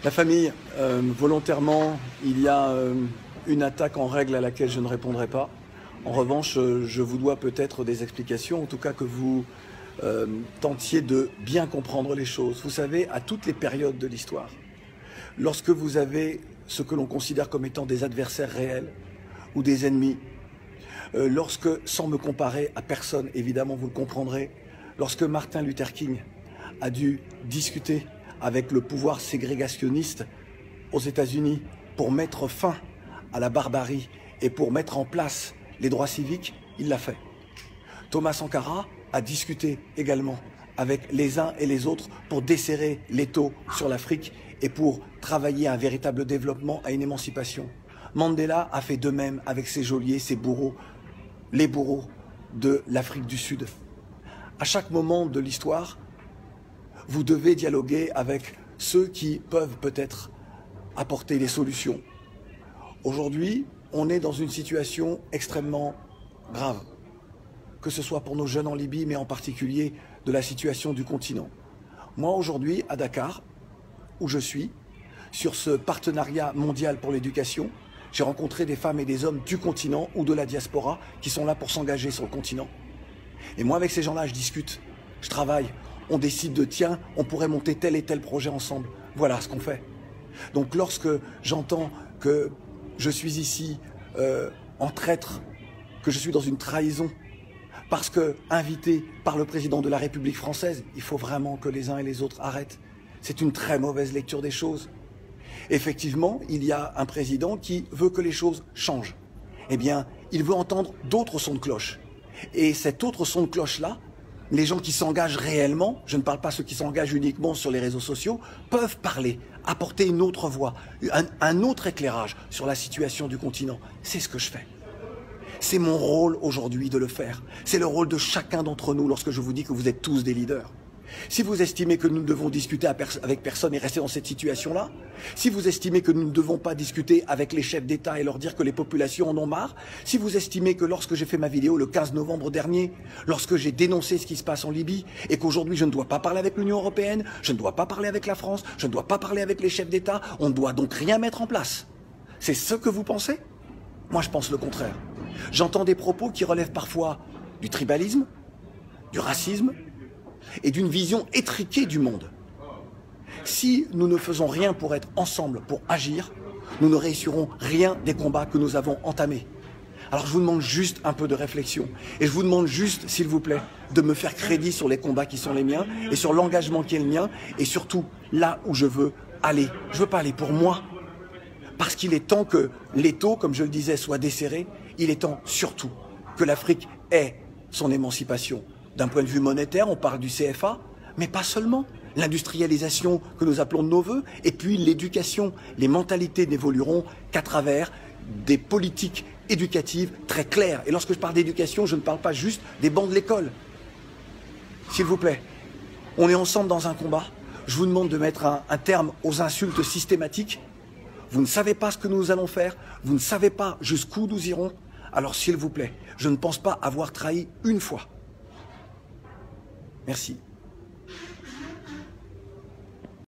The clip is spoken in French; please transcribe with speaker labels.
Speaker 1: La famille, volontairement, il y a une attaque en règle à laquelle je ne répondrai pas. En revanche, je vous dois peut-être des explications, en tout cas que vous tentiez de bien comprendre les choses. Vous savez, à toutes les périodes de l'histoire, lorsque vous avez ce que l'on considère comme étant des adversaires réels ou des ennemis, lorsque, sans me comparer à personne, évidemment vous le comprendrez, lorsque Martin Luther King a dû discuter avec le pouvoir ségrégationniste aux États-Unis pour mettre fin à la barbarie et pour mettre en place les droits civiques, il l'a fait. Thomas Sankara a discuté également avec les uns et les autres pour desserrer l'étau sur l'Afrique et pour travailler à un véritable développement, à une émancipation. Mandela a fait de même avec ses geôliers, ses bourreaux, les bourreaux de l'Afrique du Sud. À chaque moment de l'histoire, vous devez dialoguer avec ceux qui peuvent peut-être apporter les solutions. Aujourd'hui, on est dans une situation extrêmement grave, que ce soit pour nos jeunes en Libye, mais en particulier de la situation du continent. Moi, aujourd'hui, à Dakar, où je suis, sur ce partenariat mondial pour l'éducation, j'ai rencontré des femmes et des hommes du continent ou de la diaspora qui sont là pour s'engager sur le continent. Et moi, avec ces gens-là, je discute, je travaille, on décide de tiens, on pourrait monter tel et tel projet ensemble. Voilà ce qu'on fait. Donc lorsque j'entends que je suis ici en traître, que je suis dans une trahison, parce que invité par le président de la République française, il faut vraiment que les uns et les autres arrêtent. C'est une très mauvaise lecture des choses. Effectivement, il y a un président qui veut que les choses changent. Eh bien, il veut entendre d'autres sons de cloche. Et cet autre son de cloche-là, les gens qui s'engagent réellement, je ne parle pas ceux qui s'engagent uniquement sur les réseaux sociaux, peuvent parler, apporter une autre voix, un autre éclairage sur la situation du continent. C'est ce que je fais. C'est mon rôle aujourd'hui de le faire. C'est le rôle de chacun d'entre nous lorsque je vous dis que vous êtes tous des leaders. Si vous estimez que nous devons discuter avec personne et rester dans cette situation-là, si vous estimez que nous ne devons pas discuter avec les chefs d'État et leur dire que les populations en ont marre, si vous estimez que lorsque j'ai fait ma vidéo le 15 novembre dernier, lorsque j'ai dénoncé ce qui se passe en Libye et qu'aujourd'hui je ne dois pas parler avec l'Union européenne, je ne dois pas parler avec la France, je ne dois pas parler avec les chefs d'État, on ne doit donc rien mettre en place. C'est ce que vous pensez? Moi je pense le contraire. J'entends des propos qui relèvent parfois du tribalisme, du racisme, et d'une vision étriquée du monde. Si nous ne faisons rien pour être ensemble, pour agir, nous ne réussirons rien des combats que nous avons entamés. Alors je vous demande juste un peu de réflexion. Et je vous demande juste, s'il vous plaît, de me faire crédit sur les combats qui sont les miens et sur l'engagement qui est le mien et surtout là où je veux aller. Je ne veux pas aller pour moi. Parce qu'il est temps que l'étau, comme je le disais, soit desserré. Il est temps surtout que l'Afrique ait son émancipation. D'un point de vue monétaire, on parle du CFA, mais pas seulement. L'industrialisation que nous appelons de nos voeux, et puis l'éducation. Les mentalités n'évolueront qu'à travers des politiques éducatives très claires. Et lorsque je parle d'éducation, je ne parle pas juste des bancs de l'école. S'il vous plaît, on est ensemble dans un combat. Je vous demande de mettre un terme aux insultes systématiques. Vous ne savez pas ce que nous allons faire, vous ne savez pas jusqu'où nous irons. Alors s'il vous plaît, je ne pense pas avoir trahi une fois. Merci.